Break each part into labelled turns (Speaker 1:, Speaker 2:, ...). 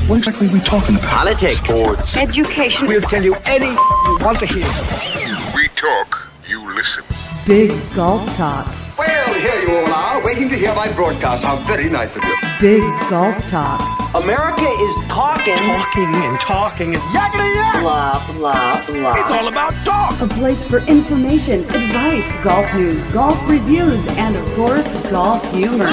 Speaker 1: What exactly are we talking about?
Speaker 2: Politics.
Speaker 3: Sports.
Speaker 2: Education. We'll tell you anything you want to hear.
Speaker 3: We talk, you listen.
Speaker 4: Big's Golf Talk.
Speaker 5: Well, here you all are, waiting to hear my broadcast. How very nice of you.
Speaker 4: Big's Golf Talk.
Speaker 2: America is talking.
Speaker 5: Talking and yakety yak.
Speaker 2: Blah, blah, blah.
Speaker 5: It's all about talk.
Speaker 4: A place for information, advice, golf news, golf reviews, and of course, golf humor.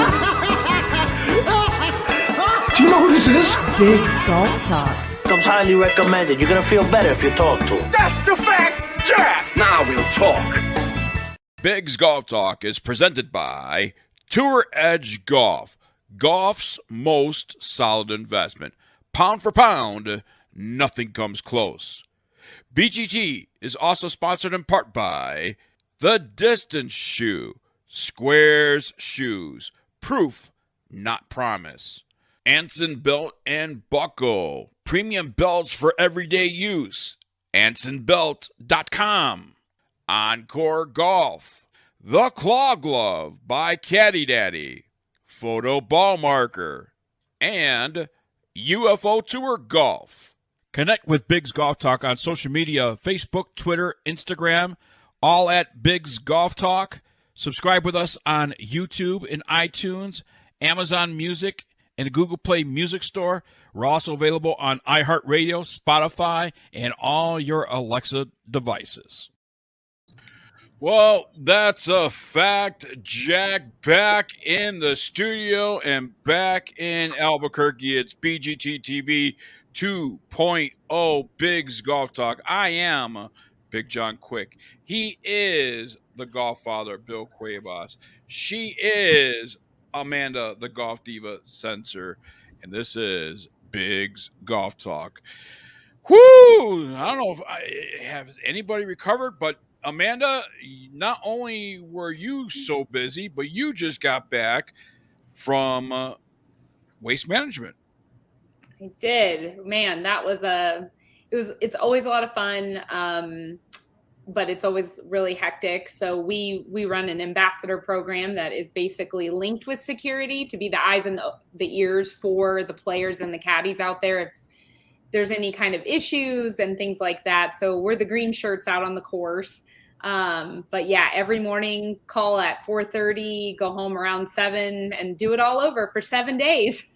Speaker 5: Do you know who this is?
Speaker 4: Big's Golf Talk.
Speaker 2: Comes highly recommended. You're going to feel better if you talk to him.
Speaker 5: That's the fact, Jack. Now we'll talk.
Speaker 6: Big's Golf Talk is presented by Tour Edge Golf, golf's most solid investment. Pound for pound, nothing comes close. BGT is also sponsored in part by The Distance Shoe, Squares Shoes, proof, not promise. Anson Belt and Buckle, premium belts for everyday use. AnsonBelt.com. Encore Golf, The Claw Glove by Caddy Daddy, Photo Ball Marker, and UFO Tour Golf. Connect with Big's Golf Talk on social media, Facebook, Twitter, Instagram, all at Big's Golf Talk. Subscribe with us on YouTube and iTunes, Amazon Music, and the Google Play Music Store. We're also available on iHeartRadio, Spotify, and all your Alexa devices. Well, that's a fact. Jack back in the studio and back in Albuquerque. It's BGT-TV 2.0 Big's Golf Talk. I am Big John Quick. He is the golf father, Bill Cuevas. She is Amanda, the Golf Diva Censor. And this is Big's Golf Talk. Whoo! I don't know if has anybody recovered, but Amanda, not only were you so busy, but you just got back from Waste Management.
Speaker 7: I did. Man, that was it's always a lot of fun, but it's always really hectic. So we run an ambassador program that is basically linked with security to be the eyes and the ears for the players and the caddies out there if there's any kind of issues and things like that. So we're the green shirts out on the course. But yeah, every morning call at 4:30, go home around 7 and do it all over for 7 days.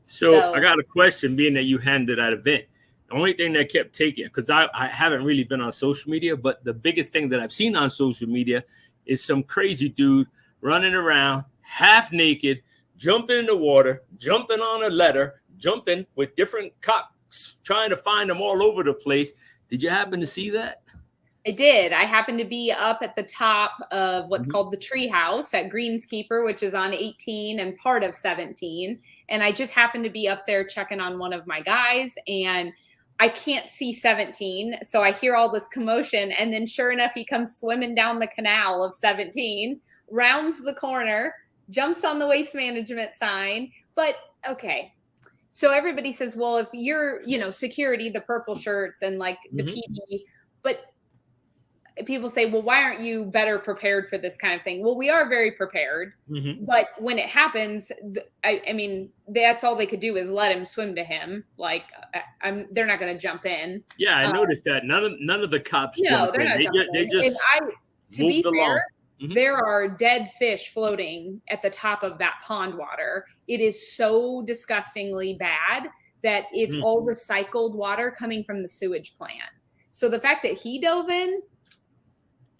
Speaker 8: So I got a question, being that you handled that event. The only thing that kept taking, because I haven't really been on social media, but the biggest thing that I've seen on social media is some crazy dude running around half naked, jumping in the water, jumping on a ladder, jumping with different cops, trying to find them all over the place. Did you happen to see that?
Speaker 7: I did. I happened to be up at the top of what's called the Tree House at Greenskeeper, which is on 18 and part of 17. And I just happened to be up there checking on one of my guys, and I can't see 17. So I hear all this commotion, and then sure enough, he comes swimming down the canal of 17, rounds the corner, jumps on the waste management sign. But okay. So everybody says, well, if you're, security, the purple shirts and like the PD, but people say, well, why aren't you better prepared for this kind of thing? Well, we are very prepared, but when it happens, I mean, that's all they could do is let him swim to him. Like, they're not going to jump in. Yeah,
Speaker 8: I noticed that. None of the cops.
Speaker 7: No, they're not jumping in.
Speaker 8: They just
Speaker 7: to be fair,
Speaker 8: along.
Speaker 7: There are dead fish floating at the top of that pond water. It is so disgustingly bad that it's all recycled water coming from the sewage plant. So the fact that he dove in,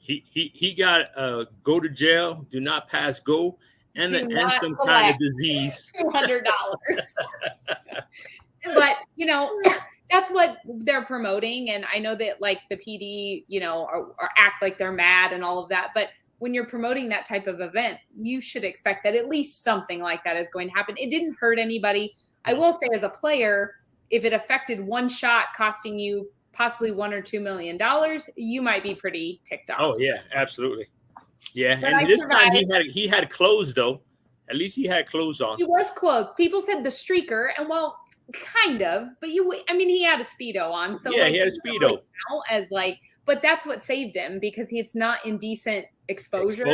Speaker 8: He got go to jail, do not pass go, and some kind of disease.
Speaker 7: $200. But that's what they're promoting, and I know that like the PD, are act like they're mad and all of that. But when you're promoting that type of event, you should expect that at least something like that is going to happen. It didn't hurt anybody. I will say, as a player, if it affected one shot costing you possibly $1 or $2 million, you might be pretty ticked off.
Speaker 8: Oh yeah, absolutely. Yeah, but and this time he had clothes though. At least he had clothes on.
Speaker 7: He was clothed. People said the streaker, and well, kind of, but he had a Speedo on. So
Speaker 8: yeah, he had a Speedo.
Speaker 7: But that's what saved him, because it's not indecent exposure.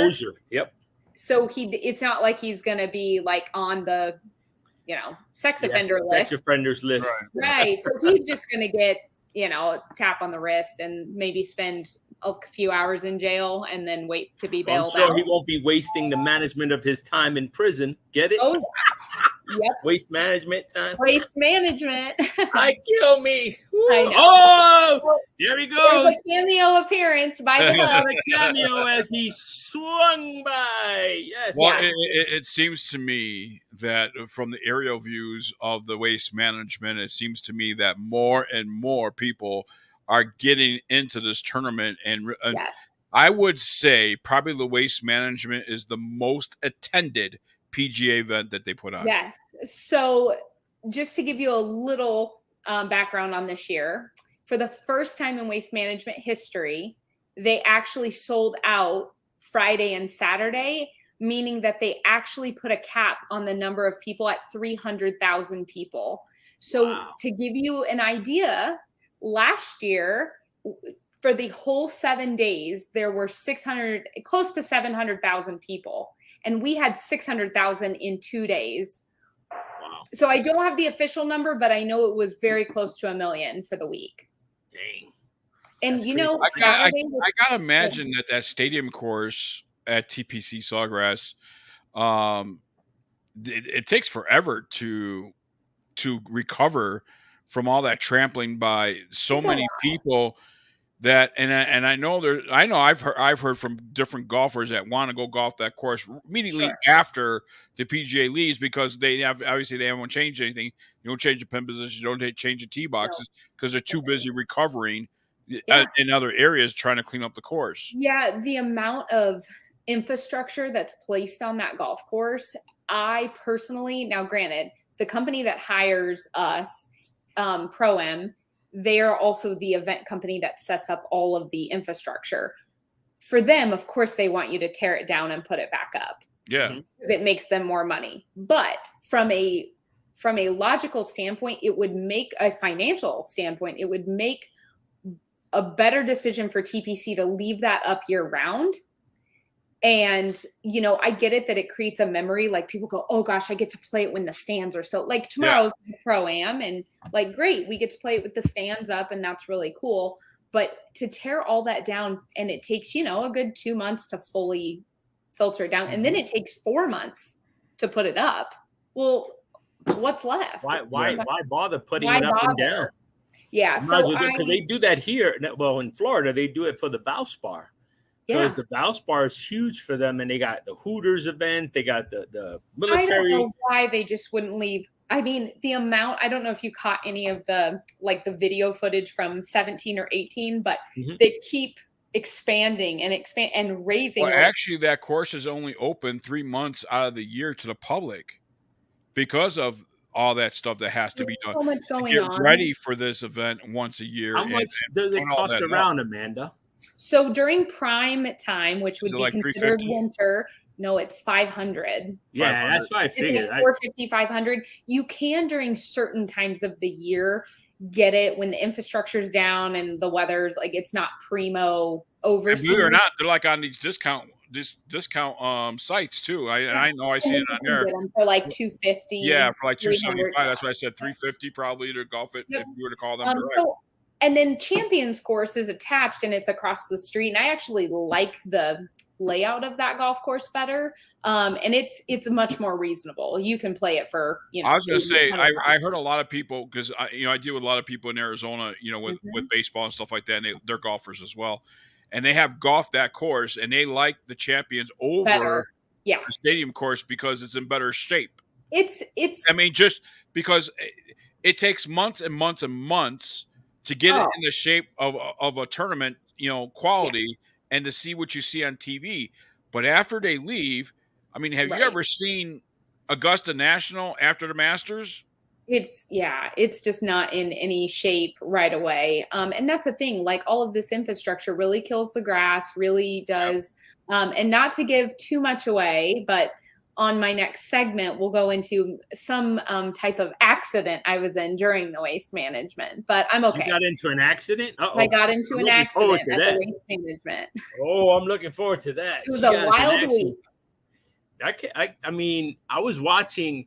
Speaker 8: Yep.
Speaker 7: So it's not like he's gonna be like on the sex offender list.
Speaker 8: Sex offenders list.
Speaker 7: Right. So he's just going to get, a tap on the wrist and maybe spend a few hours in jail and then wait to be bailed out.
Speaker 8: I'm sure he won't be wasting the management of his time in prison. Get it?
Speaker 7: Oh, yep.
Speaker 8: Waste management time.
Speaker 7: Waste management.
Speaker 8: I kill me. Oh, there he goes.
Speaker 7: There's a cameo appearance by the club.
Speaker 8: A cameo as he swung by. Yes.
Speaker 6: Well, it seems to me that from the aerial views of the waste management, it seems to me that more and more people are getting into this tournament. And
Speaker 7: yes.
Speaker 6: I would say probably the waste management is the most attended PGA event that they put on.
Speaker 7: Yes. So just to give you a little background on this year, for the first time in waste management history, they actually sold out Friday and Saturday, meaning that they actually put a cap on the number of people at 300,000 people. So to give you an idea, last year, for the whole 7 days, there were close to 700,000 people. And we had 600,000 in 2 days.
Speaker 8: Wow.
Speaker 7: So I don't have the official number, but I know it was very close to 1 million for the week.
Speaker 8: Dang.
Speaker 7: And
Speaker 6: I gotta imagine that stadium course at TPC Sawgrass, it takes forever to recover from all that trampling by so many people. That I know I've heard from different golfers that want to go golf that course immediately after the PGA leaves because they haven't changed anything. You don't change the pin positions, you don't change the tee boxes because they're too busy recovering in other areas trying to clean up the course.
Speaker 7: Yeah, the amount of infrastructure that's placed on that golf course, I personally, now granted, the company that hires us, Pro-Am, they are also the event company that sets up all of the infrastructure. For them, of course, they want you to tear it down and put it back up.
Speaker 6: Yeah.
Speaker 7: Because it makes them more money. But from a logical standpoint, it would make a financial standpoint, it would make a better decision for TPC to leave that up year round. And, I get it that it creates a memory. Like people go, oh gosh, I get to play it when the stands are still like tomorrow's Pro-Am and like, great, we get to play it with the stands up and that's really cool. But to tear all that down and it takes, a good 2 months to fully filter it down. And then it takes 4 months to put it up. Well, what's left?
Speaker 8: Why bother putting it up and down?
Speaker 7: Yeah.
Speaker 8: Because they do that here. Well, in Florida, they do it for the Valspar. Because the Valspar is huge for them, and they got the Hooters events, they got the military.
Speaker 7: I don't know why they just wouldn't leave. I mean, the amount, I don't know if you caught any of the video footage from 17 or 18, but they keep expanding and raising.
Speaker 6: Well, actually, that course is only open 3 months out of the year to the public because of all that stuff that has to be done.
Speaker 7: So much going
Speaker 6: get
Speaker 7: on.
Speaker 6: Ready for this event once a year.
Speaker 8: How much does it cost around, Amanda?
Speaker 7: So during prime time, which would be considered winter, no, it's 500.
Speaker 8: Yeah, that's what I figured.
Speaker 7: 450, 500. You can during certain times of the year get it when the infrastructure's down and the weather's like it's not primo overseas.
Speaker 6: Believe it or not, they're like on these discount sites too. I know I see it on there
Speaker 7: for like 250.
Speaker 6: Yeah, for like 275. That's why I said 350 probably to golf it if you were to call them direct.
Speaker 7: And then Champions course is attached and it's across the street. And I actually like the layout of that golf course better. And it's much more reasonable. You can play it for,
Speaker 6: I was going to say, I heard a lot of people because I deal with a lot of people in Arizona, with baseball and stuff like that. And they're golfers as well. And they have golfed that course and they like the Champions over the stadium course because it's in better shape. I mean, just because it takes months and months and months to get it in the shape of a tournament, quality, and to see what you see on TV. But after they leave, I mean, have you ever seen Augusta National after the Masters?
Speaker 7: It's just not in any shape right away. And that's the thing, like all of this infrastructure really kills the grass, really does. And not to give too much away, but on my next segment, we'll go into some type of accident I was in during the waste management, but I'm okay.
Speaker 8: You got into an accident? Uh-oh.
Speaker 7: I got into an accident at the waste management.
Speaker 8: Oh, I'm looking forward to that.
Speaker 7: It was a wild week.
Speaker 8: I mean, I was watching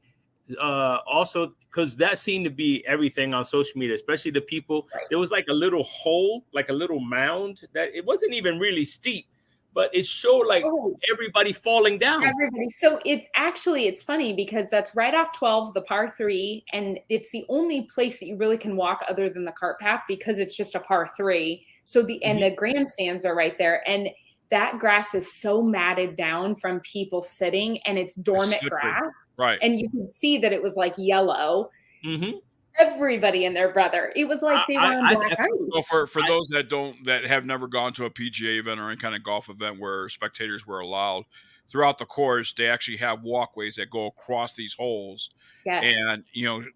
Speaker 8: also because that seemed to be everything on social media, especially the people. There was like a little hole, like a little mound that it wasn't even really steep, but it showed like everybody falling down.
Speaker 7: Everybody. So it's funny because that's right off 12, the par 3, and it's the only place that you really can walk other than the cart path because it's just a par 3. So and the grandstands are right there, and that grass is so matted down from people sitting, and it's dormant grass.
Speaker 6: Right.
Speaker 7: And you can see that it was like yellow.
Speaker 8: Mm-hmm.
Speaker 7: Everybody and their brother. It was like they were on black ice.
Speaker 6: So for those that have never gone to a PGA event or any kind of golf event where spectators were allowed, throughout the course, they actually have walkways that go across these holes.
Speaker 7: Yes.
Speaker 6: And,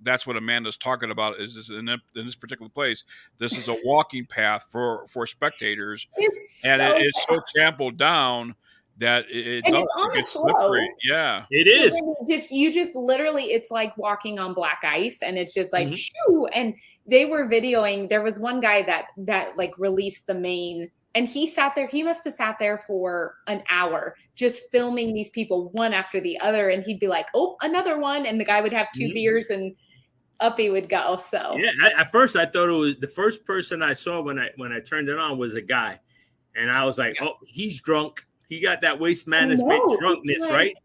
Speaker 6: that's what Amanda's talking about is this in this particular place. This is a walking path for spectators. It's so trampled down that it's slippery. Yeah,
Speaker 8: it is.
Speaker 7: You just literally, it's like walking on black ice, and it's just like shoo. And they were videoing. There was one guy that like released the main, and he sat there. He must have sat there for an hour just filming these people one after the other, and he'd be like, "Oh, another one," and the guy would have 2 beers, and up he would go. So
Speaker 8: yeah, at first I thought it was the first person I saw when I turned it on was a guy, and I was like, "Oh, he's drunk." He got that waste management drunkenness, right?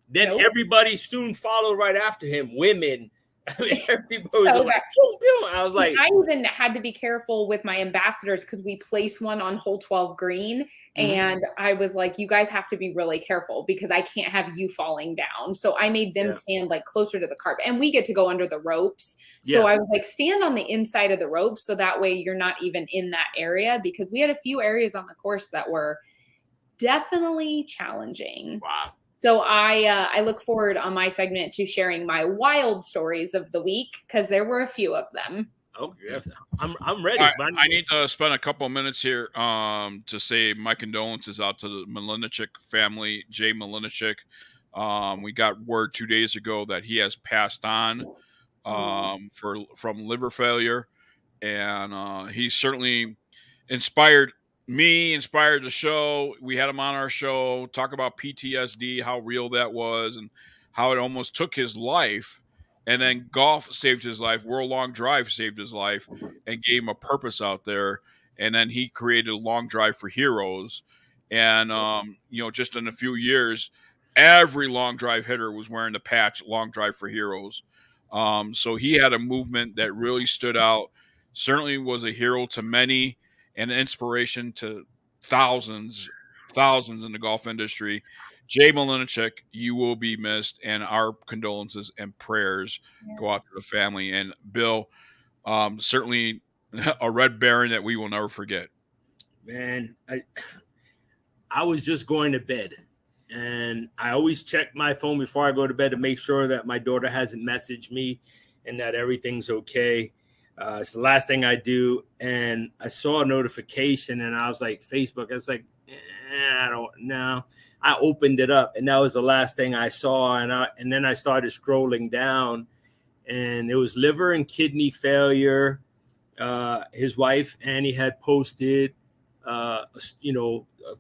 Speaker 8: Then everybody soon followed right after him. Women, everybody was like, boom, boom. I was like,
Speaker 7: I even had to be careful with my ambassadors because we placed one on hole 12 green, and I was like, you guys have to be really careful because I can't have you falling down. So I made them stand like closer to the carpet, and we get to go under the ropes. So I was like, stand on the inside of the ropes, so that way you're not even in that area, because we had a few areas on the course that were definitely challenging.
Speaker 8: Wow.
Speaker 7: So I look forward on my segment to sharing my wild stories of the week, because there were a few of them.
Speaker 8: Oh yes, I'm ready.
Speaker 6: I need to spend a couple of minutes here to say my condolences out to the Milinichik family, Jay Milinichik. We got word 2 days ago that he has passed on from liver failure, and he certainly inspired the show. We had him on our show, talk about PTSD, how real that was, and how it almost took his life. And then golf saved his life. World Long Drive saved his life and gave him a purpose out there. And then he created Long Drive for Heroes. And, just in a few years, every long drive hitter was wearing the patch Long Drive for Heroes. So he had a movement that really stood out, certainly was a hero to many, and an inspiration to thousands in the golf industry. Jay Milinichik, you will be missed, and our condolences and prayers go out to the family. And Bill, certainly a Red Baron that we will never forget.
Speaker 8: Man, I was just going to bed, and I always check my phone before I go to bed to make sure that my daughter hasn't messaged me and that everything's okay. It's the last thing I do, and I saw a notification, and I was like, Facebook. I was like, I don't know. I opened it up, and that was the last thing I saw, and then I started scrolling down, and it was liver and kidney failure. His wife Annie had posted, a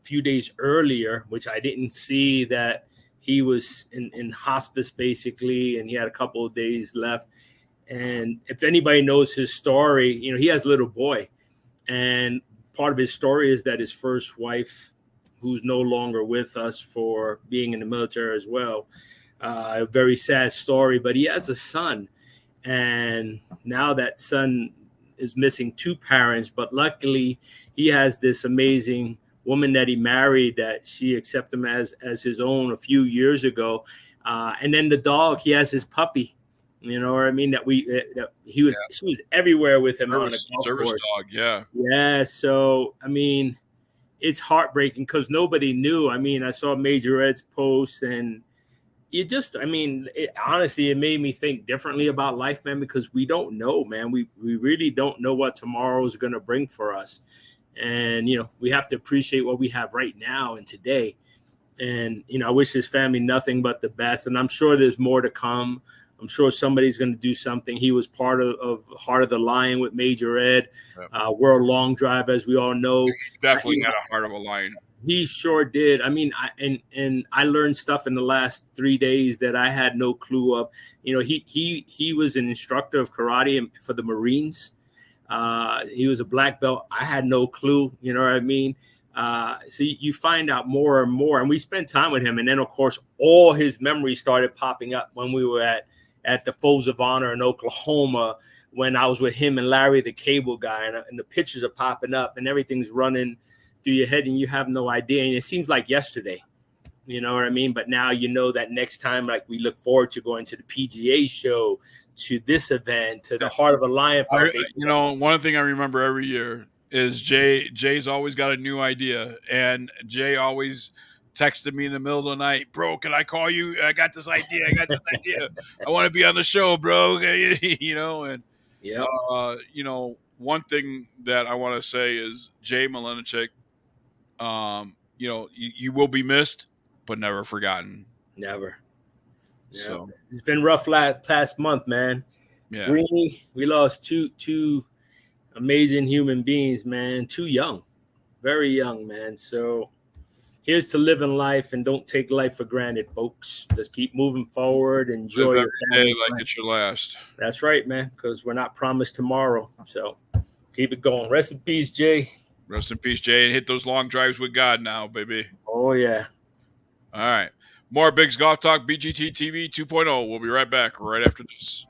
Speaker 8: few days earlier, which I didn't see, that he was in hospice basically, and he had a couple of days left. And if anybody knows his story, he has a little boy, and part of his story is that his first wife, who's no longer with us for being in the military as well, a very sad story, but he has a son, and now that son is missing 2 parents, but luckily he has this amazing woman that he married that she accepted him as his own a few years ago. And then the dog, he has his puppy. You know what I mean? She was everywhere with him on the golf course.
Speaker 6: Dog, yeah.
Speaker 8: Yeah. So, I mean, it's heartbreaking because nobody knew. I mean, I saw Major Ed's post, and honestly, it made me think differently about life, man, because we don't know, man. We really don't know what tomorrow is going to bring for us. And, we have to appreciate what we have right now and today. And, I wish his family nothing but the best. And I'm sure there's more to come. I'm sure somebody's going to do something. He was part of Heart of the Lion with Major Ed, World Long Drive, as we all know.
Speaker 6: He definitely had a heart of a lion.
Speaker 8: He sure did. I mean, I learned stuff in the last 3 days that I had no clue of. You know, he was an instructor of karate for the Marines. He was a black belt. I had no clue. You know what I mean? So you find out more and more, and we spent time with him. And then, of course, all his memories started popping up when we were at the Foes of Honor in Oklahoma, when I was with him and Larry, the cable guy, and the pictures are popping up and everything's running through your head and you have no idea. And it seems like yesterday, you know what I mean? But now you know that next time, like, we look forward to going to the PGA show, to this event, to the Heart of a Lion Foundation.
Speaker 6: You know, one thing I remember every year is Jay's always got a new idea, and Jay always texted me in the middle of the night, bro, can I call you? I got this idea. I want to be on the show, bro. You know, and you know, one thing that I want to say is Jay Malenichik, you know, you will be missed, but never forgotten.
Speaker 8: Never. Yeah.
Speaker 6: So
Speaker 8: it's been rough past month, man.
Speaker 6: Yeah.
Speaker 8: Greeny, we lost two amazing human beings, man. Too young, very young, man. So here's to living life, and don't take life for granted, folks. Just keep moving forward. Enjoy
Speaker 6: Live
Speaker 8: your family.
Speaker 6: every day like it's your last.
Speaker 8: That's right, man, because we're not promised tomorrow. So keep it going. Rest in peace, Jay.
Speaker 6: Rest in peace, Jay, and hit those long drives with God now, baby.
Speaker 8: Oh, yeah.
Speaker 6: All right. More Biggs Golf Talk, BGT TV 2.0. We'll be right back right after this.